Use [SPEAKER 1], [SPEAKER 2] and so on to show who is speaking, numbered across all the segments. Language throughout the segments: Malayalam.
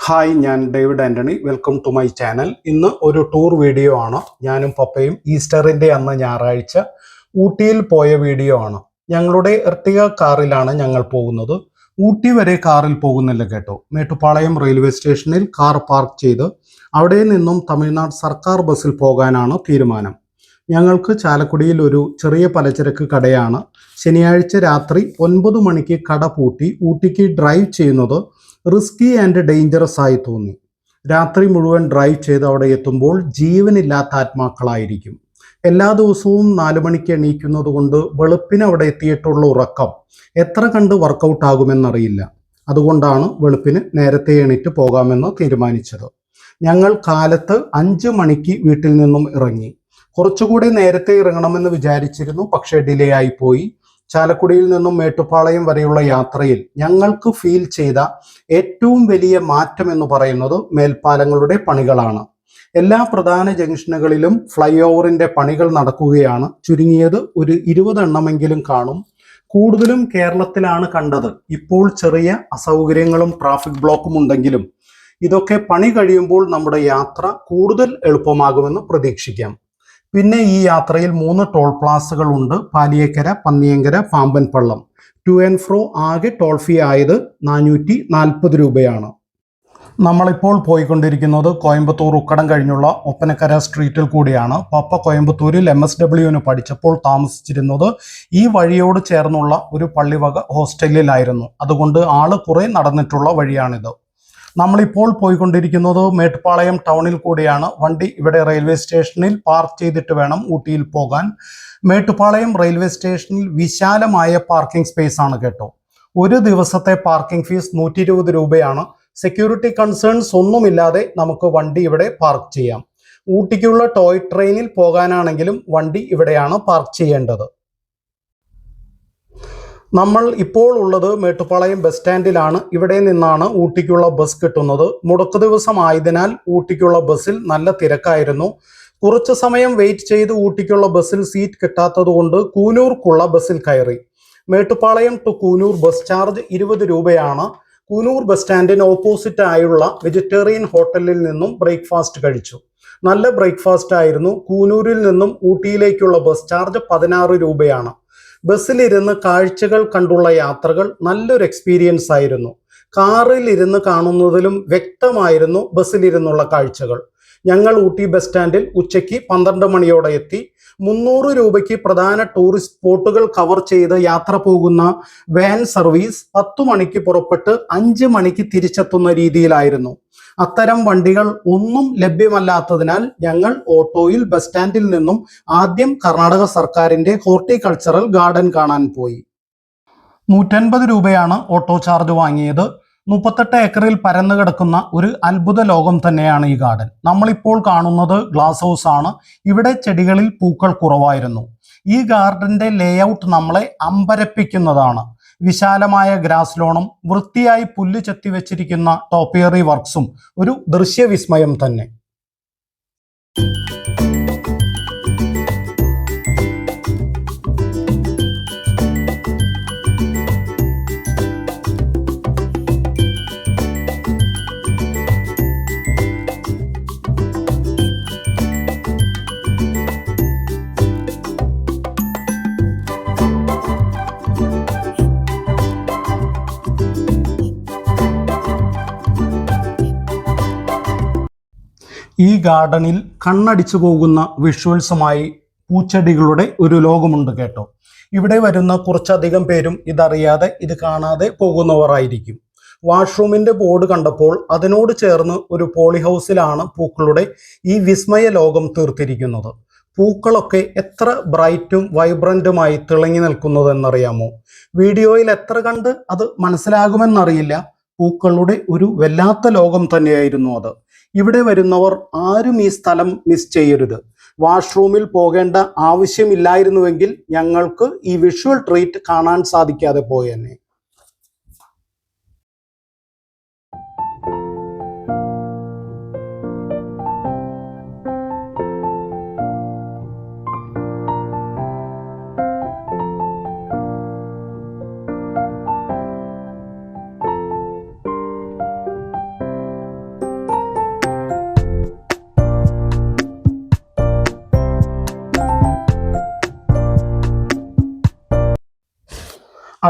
[SPEAKER 1] ഹായ്, ഞാൻ David Antony. Welcome to my channel. ഇന്ന് ഒരു ടൂർ വീഡിയോ ആണ്. ഞാനും പപ്പയും ഈസ്റ്ററിൻ്റെ അന്ന് ഞായറാഴ്ച ഊട്ടിയിൽ പോയ വീഡിയോ ആണ്. ഞങ്ങളുടെ എർട്ടിക കാറിലാണ് ഞങ്ങൾ പോകുന്നത്. ഊട്ടി വരെ കാറിൽ പോകുന്നില്ല കേട്ടോ. മേട്ടുപ്പാളയം റെയിൽവേ സ്റ്റേഷനിൽ കാർ പാർക്ക് ചെയ്ത് അവിടെ നിന്നും തമിഴ്നാട് സർക്കാർ ബസ്സിൽ പോകാനാണ് തീരുമാനം. ഞങ്ങൾക്ക് ചാലക്കുടിയിൽ ഒരു ചെറിയ പലചരക്ക് കടയാണ്. ശനിയാഴ്ച രാത്രി 9 മണിക്ക് കട പൂട്ടി ഊട്ടിക്ക് ഡ്രൈവ് ചെയ്യുന്നത് റിസ്കി ആൻഡ് ഡേഞ്ചറസ് ആയി തോന്നി. രാത്രി മുഴുവൻ ഡ്രൈവ് ചെയ്ത് അവിടെ എത്തുമ്പോൾ ജീവനില്ലാത്ത ആത്മാക്കളായിരിക്കും. എല്ലാ ദിവസവും 4 മണിക്ക് എണീക്കുന്നത് കൊണ്ട് വെളുപ്പിന് അവിടെ എത്തിയിട്ടുള്ള ഉറക്കം എത്ര കണ്ട് വർക്കൗട്ട് ആകുമെന്നറിയില്ല. അതുകൊണ്ടാണ് വെളുപ്പിന് നേരത്തെ എണീറ്റ് പോകാമെന്ന് തീരുമാനിച്ചത്. ഞങ്ങൾ കാലത്ത് 5 മണിക്ക് വീട്ടിൽ നിന്നും ഇറങ്ങി. കുറച്ചുകൂടി നേരത്തെ ഇറങ്ങണമെന്ന് വിചാരിച്ചിരുന്നു, പക്ഷേ ഡിലേ ആയി പോയി. ചാലക്കുടിയിൽ നിന്നും മേട്ടുപ്പാളയം വരെയുള്ള യാത്രയിൽ ഞങ്ങൾക്ക് ഫീൽ ചെയ്ത ഏറ്റവും വലിയ മാറ്റം എന്ന് പറയുന്നത് മേൽപ്പാലങ്ങളുടെ പണികളാണ്. എല്ലാ പ്രധാന ജംഗ്ഷനുകളിലും ഫ്ലൈ ഓവറിന്റെ പണികൾ നടക്കുകയാണ്. ചുരുങ്ങിയത് ഒരു 20 എണ്ണമെങ്കിലും കാണും. കൂടുതലും കേരളത്തിലാണ് കണ്ടത്. ഇപ്പോൾ ചെറിയ അസൗകര്യങ്ങളും ട്രാഫിക് ബ്ലോക്കും ഉണ്ടെങ്കിലും ഇതൊക്കെ പണി കഴിയുമ്പോൾ നമ്മുടെ യാത്ര കൂടുതൽ എളുപ്പമാകുമെന്ന് പ്രതീക്ഷിക്കാം. പിന്നെ ഈ യാത്രയിൽ 3 ടോൾ പ്ലാസകൾ ഉണ്ട്. പാലിയേക്കര, പന്നിയങ്കര, പാമ്പൻ പള്ളം. ടു ആൻഡ് ഫ്രോ ആകെ ടോൾ ഫീ ആയത് 440 രൂപയാണ്. നമ്മളിപ്പോൾ പോയിക്കൊണ്ടിരിക്കുന്നത് കോയമ്പത്തൂർ ഉക്കടം കഴിഞ്ഞുള്ള ഒപ്പനക്കര സ്ട്രീറ്റിൽ കൂടിയാണ്. പപ്പ കോയമ്പത്തൂരിൽ MSWന് പഠിച്ചപ്പോൾ താമസിച്ചിരുന്നത് ഈ വഴിയോട് ചേർന്നുള്ള ഒരു പള്ളിവക ഹോസ്റ്റലിലായിരുന്നു. അതുകൊണ്ട് ആള് കുറെ നടന്നിട്ടുള്ള വഴിയാണിത്. നമ്മളിപ്പോൾ പോയിക്കൊണ്ടിരിക്കുന്നത് മേട്ടുപ്പാളയം ടൗണിൽ കൂടിയാണ്. വണ്ടി ഇവിടെ റെയിൽവേ സ്റ്റേഷനിൽ പാർക്ക് ചെയ്തിട്ട് വേണം ഊട്ടിയിൽ പോകാൻ. മേട്ടുപ്പാളയം റെയിൽവേ സ്റ്റേഷനിൽ വിശാലമായ പാർക്കിംഗ് സ്പേസ് ആണ് കേട്ടോ. ഒരു ദിവസത്തെ പാർക്കിംഗ് ഫീസ് 120 രൂപയാണ്. സെക്യൂരിറ്റി കൺസേൺസ് ഒന്നുമില്ലാതെ നമുക്ക് വണ്ടി ഇവിടെ പാർക്ക് ചെയ്യാം. ഊട്ടിക്കുള്ള ടോയ് ട്രെയിനിൽ പോകാനാണെങ്കിലും വണ്ടി ഇവിടെയാണ് പാർക്ക് ചെയ്യേണ്ടത്. നമ്മൾ ഇപ്പോൾ ഉള്ളത് മേട്ടുപ്പാളയം ബസ് സ്റ്റാൻഡിലാണ്. ഇവിടെ നിന്നാണ് ഊട്ടിക്കുള്ള ബസ് കിട്ടുന്നത്. മുടക്ക് ദിവസം ആയതിനാൽ ഊട്ടിക്കുള്ള ബസ്സിൽ നല്ല തിരക്കായിരുന്നു. കുറച്ചു സമയം വെയിറ്റ് ചെയ്ത് ഊട്ടിക്കുള്ള ബസ്സിൽ സീറ്റ് കിട്ടാത്തത് കൊണ്ട് കൂനൂർക്കുള്ള ബസ്സിൽ കയറി. Mettupalayam to Coonoor bus charge 20 രൂപയാണ്. കൂനൂർ ബസ് സ്റ്റാൻഡിന് ഓപ്പോസിറ്റ് ആയുള്ള വെജിറ്റേറിയൻ ഹോട്ടലിൽ നിന്നും ബ്രേക്ക്ഫാസ്റ്റ് കഴിച്ചു. നല്ല ബ്രേക്ക്ഫാസ്റ്റ് ആയിരുന്നു. കൂനൂരിൽ നിന്നും ഊട്ടിയിലേക്കുള്ള ബസ് ചാർജ് 16 രൂപയാണ്. ബസ്സിലിരുന്ന് കാഴ്ചകൾ കണ്ടുള്ള യാത്രകൾ നല്ലൊരു എക്സ്പീരിയൻസ് ആയിരുന്നു. കാറിൽ ഇരുന്ന് കാണുന്നതിലും വ്യക്തമായിരുന്നു ബസ്സിലിരുന്നുള്ള കാഴ്ചകൾ. ഞങ്ങൾ ഊട്ടി ബസ് സ്റ്റാൻഡിൽ ഉച്ചയ്ക്ക് 12 മണിയോടെ എത്തി. 300 രൂപയ്ക്ക് പ്രധാന ടൂറിസ്റ്റ് സ്പോട്ടുകൾ കവർ ചെയ്ത് യാത്ര പോകുന്ന വാൻ സർവീസ് 10 മണിക്ക് പുറപ്പെട്ട് 5 മണിക്ക് തിരിച്ചെത്തുന്ന രീതിയിലായിരുന്നു. അത്തരം വണ്ടികൾ ഒന്നും ലഭ്യമല്ലാത്തതിനാൽ ഞങ്ങൾ ഓട്ടോയിൽ ബസ് സ്റ്റാൻഡിൽ നിന്നും ആദ്യം കർണാടക സർക്കാരിന്റെ ഹോർട്ടിക്കൾച്ചറൽ ഗാർഡൻ കാണാൻ പോയി. 150 രൂപയാണ് ഓട്ടോ ചാർജ് വാങ്ങിയത്. 38 ഏക്കറിൽ പരന്നു കിടക്കുന്ന ഒരു അത്ഭുത ലോകം തന്നെയാണ് ഈ ഗാർഡൻ. നമ്മളിപ്പോൾ കാണുന്നത് ഗ്ലാസ് ഹൗസ് ആണ്. ഇവിടെ ചെടികളിൽ പൂക്കൾ കുറവായിരുന്നു. ഈ ഗാർഡന്റെ ലേഔട്ട് നമ്മളെ അമ്പരപ്പിക്കുന്നതാണ്. വിശാലമായ ഗ്രാസ് ലോണും വൃത്തിയായി പുല്ല് ചെത്തി വെച്ചിരിക്കുന്ന ടോപ്പിയറി വർക്ക്സും ഒരു ദൃശ്യവിസ്മയം തന്നെ. ഈ ഗാർഡനിൽ കണ്ണടിച്ചു പോകുന്ന വിഷ്വൽസുമായി പൂച്ചെടികളുടെ ഒരു ലോകമുണ്ട് കേട്ടോ. ഇവിടെ വരുന്ന കുറച്ചധികം പേരും ഇതറിയാതെ ഇത് കാണാതെ പോകുന്നവരായിരിക്കും. വാഷ്റൂമിന്റെ ബോർഡ് കണ്ടപ്പോൾ അതിനോട് ചേർന്ന് ഒരു പോളി ഹൗസിലാണ് പൂക്കളുടെ ഈ വിസ്മയ ലോകം തീർത്തിരിക്കുന്നത്. പൂക്കളൊക്കെ എത്ര ബ്രൈറ്റും വൈബ്രന്റുമായി തിളങ്ങി നിൽക്കുന്നത് എന്നറിയാമോ? വീഡിയോയിൽ എത്ര കണ്ട് അത് മനസ്സിലാകുമെന്നറിയില്ല. പൂക്കളുടെ ഒരു വല്ലാത്ത ലോകം തന്നെയായിരുന്നു അത്. ഇവിടെ വരുന്നവർ ആരും ഈ സ്ഥലം മിസ് ചെയ്യരുത്. വാഷ്റൂമിൽ പോകേണ്ട ആവശ്യമില്ലായിരുന്നുവെങ്കിൽ ഞങ്ങൾക്ക് ഈ വിഷ്വൽ ട്രീറ്റ് കാണാൻ സാധിക്കാതെ പോയെന്നെ.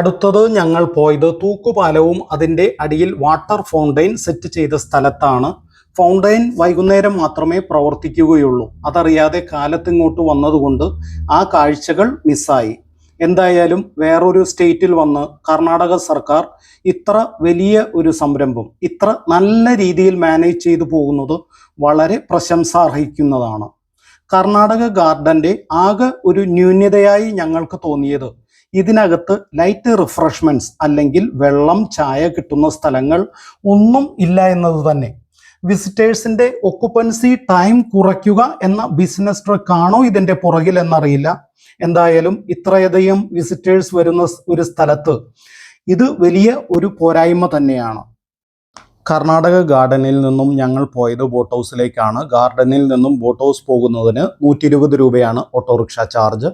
[SPEAKER 1] അടുത്തത് ഞങ്ങൾ പോയത് തൂക്കുപാലവും അതിൻ്റെ അടിയിൽ വാട്ടർ ഫൗണ്ടെയിൻ സെറ്റ് ചെയ്ത സ്ഥലത്താണ്. ഫൗണ്ടെയിൻ വൈകുന്നേരം മാത്രമേ പ്രവർത്തിക്കുകയുള്ളൂ. അതറിയാതെ കാലത്തിങ്ങോട്ട് വന്നതുകൊണ്ട് ആ കാഴ്ചകൾ മിസ്സായി. എന്തായാലും വേറൊരു സ്റ്റേറ്റിൽ വന്ന് കർണാടക സർക്കാർ ഇത്ര വലിയ ഒരു സംരംഭം ഇത്ര നല്ല രീതിയിൽ മാനേജ് ചെയ്തു പോകുന്നത് വളരെ പ്രശംസാർഹിക്കുന്നതാണ്. കർണാടക ഗാർഡന്റെ ആകെ ഒരു ന്യൂനതയായി ഞങ്ങൾക്ക് തോന്നിയത് ഇതിനകത്ത് ലൈറ്റ് റിഫ്രഷ്മെന്റ്സ് അല്ലെങ്കിൽ വെള്ളം ചായ കിട്ടുന്ന സ്ഥലങ്ങൾ ഒന്നും ഇല്ല എന്നത് തന്നെ. വിസിറ്റേഴ്സിന്റെ ഒക്കുപ്പൻസി ടൈം കുറയ്ക്കുക എന്ന ബിസിനസ് ട്രിക്കാണോ ഇതിന്റെ പുറകിൽ എന്നറിയില്ല. എന്തായാലും ഇത്രയധികം വിസിറ്റേഴ്സ് വരുന്ന ഒരു സ്ഥലത്ത് ഇത് വലിയ ഒരു പോരായ്മ തന്നെയാണ്. കർണാടക ഗാർഡനിൽ നിന്നും ഞങ്ങൾ പോയത് ബോട്ട് ഹൗസിലേക്കാണ്. ഗാർഡനിൽ നിന്നും ബോട്ട് ഹൗസ് പോകുന്നതിന് 120 രൂപയാണ് ഓട്ടോറിക്ഷ ചാർജ്.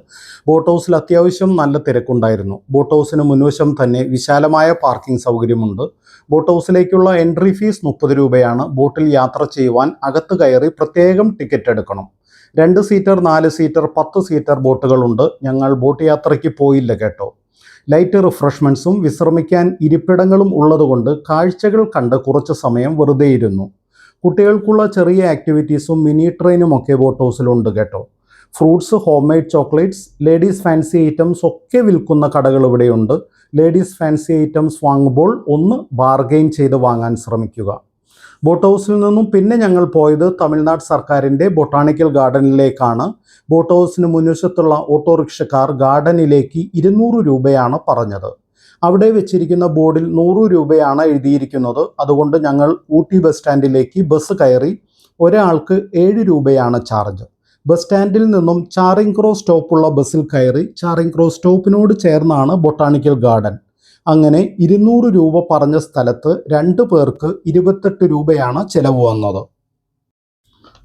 [SPEAKER 1] ബോട്ട് ഹൗസിൽ അത്യാവശ്യം നല്ല തിരക്കുണ്ടായിരുന്നു. ബോട്ട് ഹൗസിന് മുൻവശം തന്നെ വിശാലമായ പാർക്കിംഗ് സൗകര്യമുണ്ട്. ബോട്ട് ഹൗസിലേക്കുള്ള എൻട്രി ഫീസ് 30 രൂപയാണ്. ബോട്ടിൽ യാത്ര ചെയ്യുവാൻ അകത്ത് കയറി പ്രത്യേകം ടിക്കറ്റ് എടുക്കണം. 2 സീറ്റർ, 4 സീറ്റർ, 10 സീറ്റർ ബോട്ടുകളുണ്ട്. ഞങ്ങൾ ബോട്ട് യാത്രയ്ക്ക് പോയില്ല കേട്ടോ. ലൈറ്റ് റിഫ്രഷ്മെൻറ്റ്സും വിശ്രമിക്കാൻ ഇരിപ്പിടങ്ങളും ഉള്ളതുകൊണ്ട് കാഴ്ചകൾ കണ്ട് കുറച്ച് സമയം വെറുതെ ഇരുന്നു. കുട്ടികൾക്കുള്ള ചെറിയ ആക്ടിവിറ്റീസും മിനി ട്രെയിനും ഒക്കെ ബോട്ട് ഹൗസിലുണ്ട് കേട്ടോ. Fruits, home made chocolates, ladies fancy items ഒക്കെ വിൽക്കുന്ന കടകൾ ഇവിടെയുണ്ട്. ലേഡീസ് ഫാൻസി ഐറ്റംസ് വാങ്ങുമ്പോൾ ഒന്ന് ബാർഗെയിൻ ചെയ്ത് വാങ്ങാൻ ശ്രമിക്കുക. ബോട്ട് ഹൗസിൽ നിന്നും പിന്നെ ഞങ്ങൾ പോയത് തമിഴ്നാട് സർക്കാരിൻ്റെ ബൊട്ടാണിക്കൽ ഗാർഡനിലേക്കാണ്. ബോട്ട് ഹൗസിന് മുൻവശത്തുള്ള ഓട്ടോറിക്ഷക്കാർ ഗാർഡനിലേക്ക് 200 രൂപയാണ് പറഞ്ഞത്. അവിടെ വെച്ചിരിക്കുന്ന ബോർഡിൽ 100 രൂപയാണ് എഴുതിയിരിക്കുന്നത്. അതുകൊണ്ട് ഞങ്ങൾ ഊട്ടി ബസ് സ്റ്റാൻഡിലേക്ക് ബസ് കയറി. ഒരാൾക്ക് 7 രൂപയാണ് ചാർജ്. ബസ് സ്റ്റാൻഡിൽ നിന്നും ചാറിങ് ക്രോസ് സ്റ്റോപ്പുള്ള ബസ്സിൽ കയറി. ചാറിങ് ക്രോസ് സ്റ്റോപ്പിനോട് ചേർന്നാണ് ബൊട്ടാണിക്കൽ ഗാർഡൻ. അങ്ങനെ 200 രൂപ പറഞ്ഞ സ്ഥലത്ത് 2 പേർക്ക് 28 രൂപയാണ് ചിലവ് വന്നത്.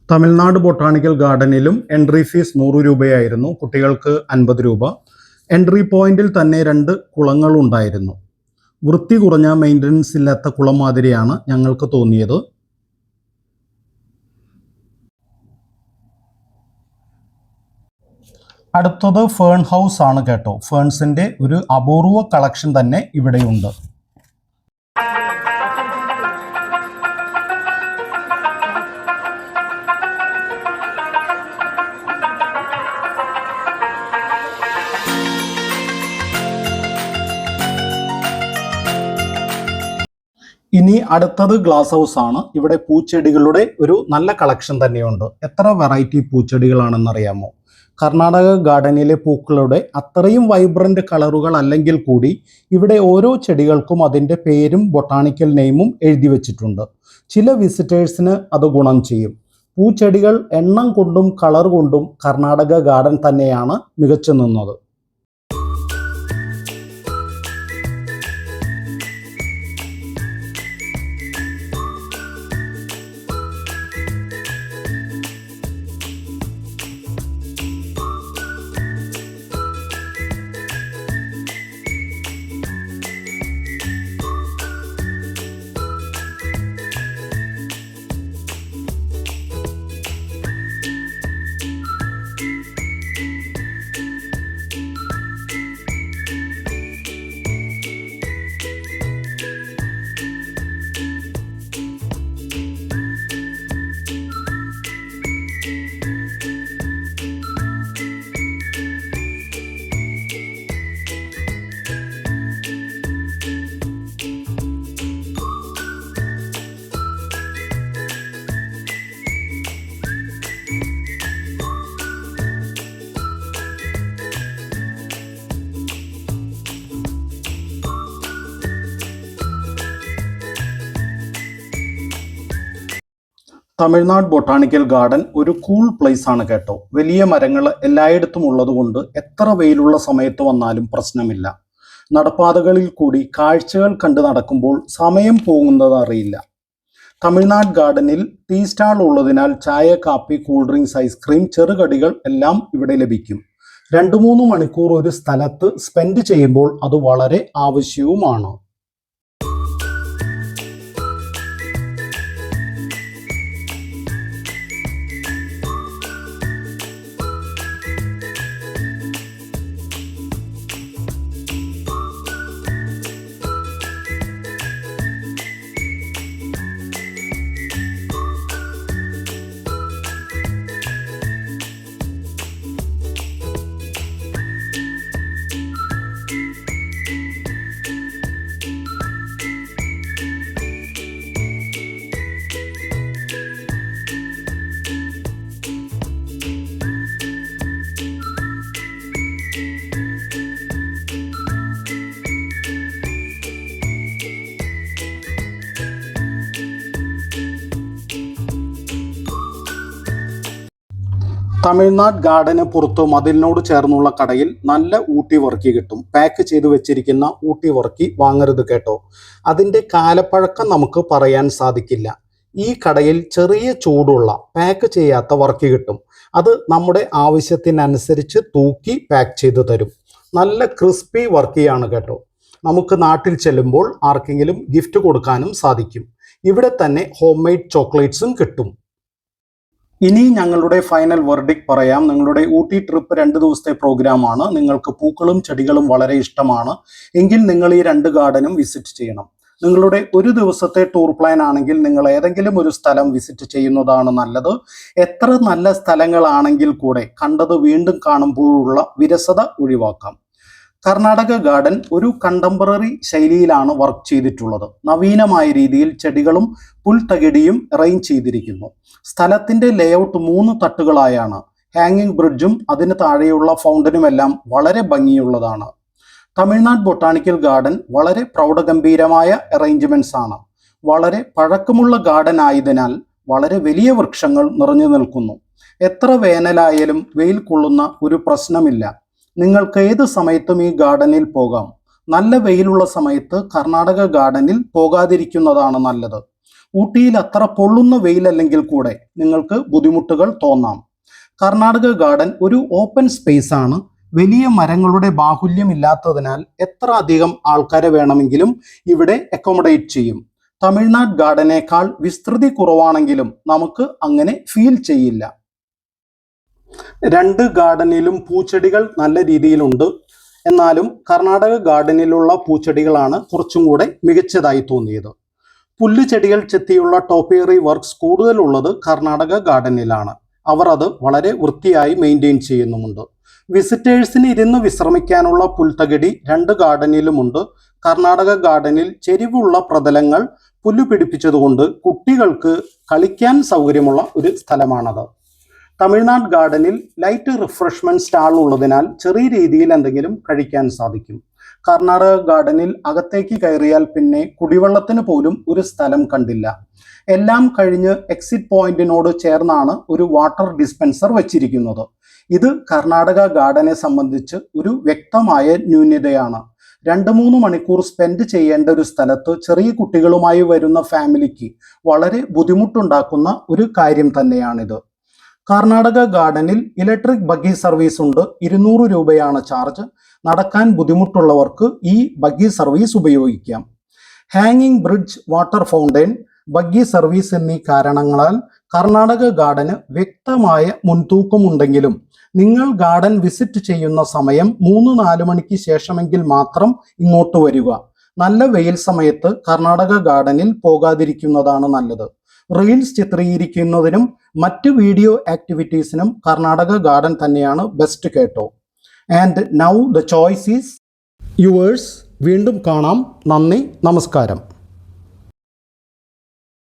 [SPEAKER 1] തമിഴ്നാട് ബൊട്ടാണിക്കൽ ഗാർഡനിലും എൻട്രി ഫീസ് 100 രൂപയായിരുന്നു. കുട്ടികൾക്ക് 50 രൂപ. എൻട്രി പോയിന്റിൽ തന്നെ 2 കുളങ്ങളുണ്ടായിരുന്നു. വൃത്തി കുറഞ്ഞ മെയിൻ്റനൻസ് ഇല്ലാത്ത കുളം മാതിരിയാണ് ഞങ്ങൾക്ക് തോന്നിയത്. അടുത്തത് ഫേൺ ഹൗസ് ആണ് കേട്ടോ. ഫേൺസിൻ്റെ ഒരു അപൂർവ കളക്ഷൻ തന്നെ ഇവിടെയുണ്ട്. ഇനി അടുത്തത് ഗ്ലാസ് ഹൗസ് ആണ്. ഇവിടെ പൂച്ചെടികളുടെ ഒരു നല്ല കളക്ഷൻ തന്നെയുണ്ട്. എത്ര വെറൈറ്റി പൂച്ചെടികളാണെന്നറിയാമോ? കർണാടക ഗാർഡനിലെ പൂക്കളുടെ അത്രയും വൈബ്രൻ്റ് കളറുകൾ അല്ലെങ്കിൽ കൂടി ഇവിടെ ഓരോ ചെടികൾക്കും അതിൻ്റെ പേരും ബൊട്ടാണിക്കൽ നെയിമും എഴുതി വച്ചിട്ടുണ്ട്. ചില വിസിറ്റേഴ്സിന് അത് ഗുണം ചെയ്യും. പൂച്ചെടികൾ എണ്ണം കൊണ്ടും കളർ കൊണ്ടും കർണാടക ഗാർഡൻ തന്നെയാണ് മികച്ചു നിന്നത്. തമിഴ്നാട് ബൊട്ടാണിക്കൽ ഗാർഡൻ ഒരു കൂൾ പ്ലേസ് ആണ് കേട്ടോ. വലിയ മരങ്ങൾ എല്ലായിടത്തും ഉള്ളതുകൊണ്ട് എത്ര വെയിലുള്ള സമയത്ത് വന്നാലും പ്രശ്നമില്ല. നടപ്പാതകളിൽ കൂടി കാഴ്ചകൾ കണ്ട് നടക്കുമ്പോൾ സമയം പോകുന്നത് അറിയില്ല. തമിഴ്നാട് ഗാർഡനിൽ ടീ സ്റ്റാൾ ഉള്ളതിനാൽ ചായ, കാപ്പി, കൂൾ ഡ്രിങ്ക്സ്, ഐസ്ക്രീം, ചെറുകടികൾ എല്ലാം ഇവിടെ ലഭിക്കും. 2-3 മണിക്കൂർ ഒരു സ്ഥലത്ത് സ്പെൻഡ് ചെയ്യുമ്പോൾ അത് വളരെ ആവശ്യവുമാണ്. തമിഴ്നാട് ഗാർഡന് പുറത്ത് മതിലിനോട് ചേർന്നുള്ള കടയിൽ നല്ല ഊട്ടി വർക്കി കിട്ടും. പാക്ക് ചെയ്ത് വെച്ചിരിക്കുന്ന ഊട്ടി വർക്കി വാങ്ങരുത് കേട്ടോ. അതിൻ്റെ കാലപ്പഴക്കം നമുക്ക് പറയാൻ സാധിക്കില്ല. ഈ കടയിൽ ചെറിയ ചൂടുള്ള പാക്ക് ചെയ്യാത്ത വർക്കി കിട്ടും. അത് നമ്മുടെ ആവശ്യത്തിനനുസരിച്ച് തൂക്കി പാക്ക് ചെയ്ത് തരും. നല്ല ക്രിസ്പി വർക്കിയാണ് കേട്ടോ. നമുക്ക് നാട്ടിൽ ചെല്ലുമ്പോൾ ആർക്കെങ്കിലും ഗിഫ്റ്റ് കൊടുക്കാനും സാധിക്കും. ഇവിടെ തന്നെ ഹോം മെയ്ഡ് ചോക്ലേറ്റ്സും കിട്ടും. ഇനി ഞങ്ങളുടെ ഫൈനൽ വെർഡിക്റ്റ് പറയാം. നിങ്ങളുടെ ഊട്ടി ട്രിപ്പ് 2 ദിവസത്തെ പ്രോഗ്രാമാണ്. നിങ്ങൾക്ക് പൂക്കളും ചെടികളും വളരെ ഇഷ്ടമാണ് എങ്കിൽ നിങ്ങൾ ഈ 2 ഗാർഡനും വിസിറ്റ് ചെയ്യണം. നിങ്ങളുടെ ഒരു ദിവസത്തെ ടൂർ പ്ലാൻ ആണെങ്കിൽ നിങ്ങൾ ഏതെങ്കിലും ഒരു സ്ഥലം വിസിറ്റ് ചെയ്യുന്നതാണ് നല്ലത്. എത്ര നല്ല സ്ഥലങ്ങളാണെങ്കിൽ കൂടെ കണ്ടത് വീണ്ടും കാണുമ്പോഴുള്ള വിരസത ഒഴിവാക്കാം. കർണാടക ഗാർഡൻ ഒരു കണ്ടംപററി ശൈലിയിലാണ് വർക്ക് ചെയ്തിട്ടുള്ളത്. നവീനമായ രീതിയിൽ ചെടികളും പുൽത്തകിടിയും അറേഞ്ച് ചെയ്തിരിക്കുന്നു. സ്ഥലത്തിൻ്റെ ലേഔട്ട് 3 തട്ടുകളായാണ്. ഹാങ്ങിങ് ബ്രിഡ്ജും അതിന് താഴെയുള്ള ഫൗണ്ടനുമെല്ലാം വളരെ ഭംഗിയുള്ളതാണ്. തമിഴ്നാട് ബൊട്ടാണിക്കൽ ഗാർഡൻ വളരെ പ്രൗഢഗംഭീരമായ അറേഞ്ച്മെന്റ്സ് ആണ്. വളരെ പഴക്കമുള്ള ഗാർഡൻ ആയതിനാൽ വളരെ വലിയ വൃക്ഷങ്ങൾ നിറഞ്ഞു നിൽക്കുന്നു. എത്ര വേനലായാലും വെയിൽ കൊള്ളുന്ന ഒരു പ്രശ്നമില്ല. നിങ്ങൾക്ക് ഏത് സമയത്തും ഈ ഗാർഡനിൽ പോകാം. നല്ല വെയിലുള്ള സമയത്ത് കർണാടക ഗാർഡനിൽ പോകാതിരിക്കുന്നതാണ് നല്ലത്. ഊട്ടിയിൽ അത്ര പൊള്ളുന്ന വെയിലല്ലെങ്കിൽ കൂടെ നിങ്ങൾക്ക് ബുദ്ധിമുട്ടുകൾ തോന്നാം. കർണാടക ഗാർഡൻ ഒരു ഓപ്പൺ സ്പേസ് ആണ്. വലിയ മരങ്ങളുടെ ബാഹുല്യമില്ലാത്തതിനാൽ എത്ര അധികം ആൾക്കാരെ വേണമെങ്കിലും ഇവിടെ അക്കോമഡേറ്റ് ചെയ്യും. തമിഴ്നാട് ഗാർഡനേക്കാൾ വിസ്തൃതി കുറവാണെങ്കിലും നമുക്ക് അങ്ങനെ ഫീൽ ചെയ്യില്ല. 2 ഗാർഡനിലും പൂച്ചെടികൾ നല്ല രീതിയിലുണ്ട്. എന്നാലും കർണാടക ഗാർഡനിലുള്ള പൂച്ചെടികളാണ് കുറച്ചും കൂടെ മികച്ചതായി തോന്നിയത്. പുല്ലുചെടികൾ ചെത്തിയുള്ള ടോപ്പിയറി വർക്ക്സ് കൂടുതലുള്ളത് കർണാടക ഗാർഡനിലാണ്. അവർ അത് വളരെ വൃത്തിയായി മെയിൻറ്റെയിൻ ചെയ്യുന്നുമുണ്ട്. വിസിറ്റേഴ്സിന് ഇരുന്ന് വിശ്രമിക്കാനുള്ള പുൽത്തകിടി 2 ഗാർഡനിലുമുണ്ട്. കർണാടക ഗാർഡനിൽ ചെരിവുള്ള പ്രതലങ്ങൾ പുല്ല് പിടിപ്പിച്ചതുകൊണ്ട് കുട്ടികൾക്ക് കളിക്കാൻ സൗകര്യമുള്ള ഒരു സ്ഥലമാണത്. തമിഴ്നാട് ഗാർഡനിൽ ലൈറ്റ് റിഫ്രഷ്മെന്റ് സ്റ്റാൾ ഉള്ളതിനാൽ ചെറിയ രീതിയിൽ എന്തെങ്കിലും കഴിക്കാൻ സാധിക്കും. കർണാടക ഗാർഡനിൽ അകത്തേക്ക് കയറിയാൽ പിന്നെ കുടിവെള്ളത്തിന് പോലും ഒരു സ്ഥലം കണ്ടില്ല. എല്ലാം കഴിഞ്ഞ് എക്സിറ്റ് പോയിന്റിനോട് ചേർന്നാണ് ഒരു വാട്ടർ ഡിസ്പെൻസർ വെച്ചിരിക്കുന്നത്. ഇത് കർണാടക ഗാർഡനെ സംബന്ധിച്ച് ഒരു വ്യക്തമായ ന്യൂനതയാണ്. 2-3 മണിക്കൂർ സ്പെൻഡ് ചെയ്യേണ്ട ഒരു സ്ഥലത്ത് ചെറിയ കുട്ടികളുമായി വരുന്ന ഫാമിലിക്ക് വളരെ ബുദ്ധിമുട്ടുണ്ടാക്കുന്ന ഒരു കാര്യം തന്നെയാണിത്. കർണാടക ഗാർഡനിൽ ഇലക്ട്രിക് ബഗ്ഗി സർവീസ് ഉണ്ട്. 200 രൂപയാണ് ചാർജ്. നടക്കാൻ ബുദ്ധിമുട്ടുള്ളവർക്ക് ഈ ബഗ്ഗി സർവീസ് ഉപയോഗിക്കാം. ഹാങ്ങിങ് bridge, water fountain, buggy service എന്നീ കാരണങ്ങളാൽ കർണാടക ഗാർഡന് വ്യക്തമായ മുൻതൂക്കമുണ്ടെങ്കിലും നിങ്ങൾ ഗാർഡൻ വിസിറ്റ് ചെയ്യുന്ന സമയം 3-4 മണിക്ക് ശേഷമെങ്കിൽ മാത്രം ഇങ്ങോട്ട് വരിക. നല്ല വെയിൽ സമയത്ത് കർണാടക ഗാർഡനിൽ പോകാതിരിക്കുന്നതാണ് നല്ലത്. റീൽസ് ചിത്രീകരിക്കുന്നതിനും മറ്റ് വീഡിയോ ആക്ടിവിറ്റീസിനും കർണാടക ഗാർഡൻ തന്നെയാണ് ബെസ്റ്റ് കേട്ടോ. And now the choice is yours. വീണ്ടും കാണാം. നന്ദി, നമസ്കാരം.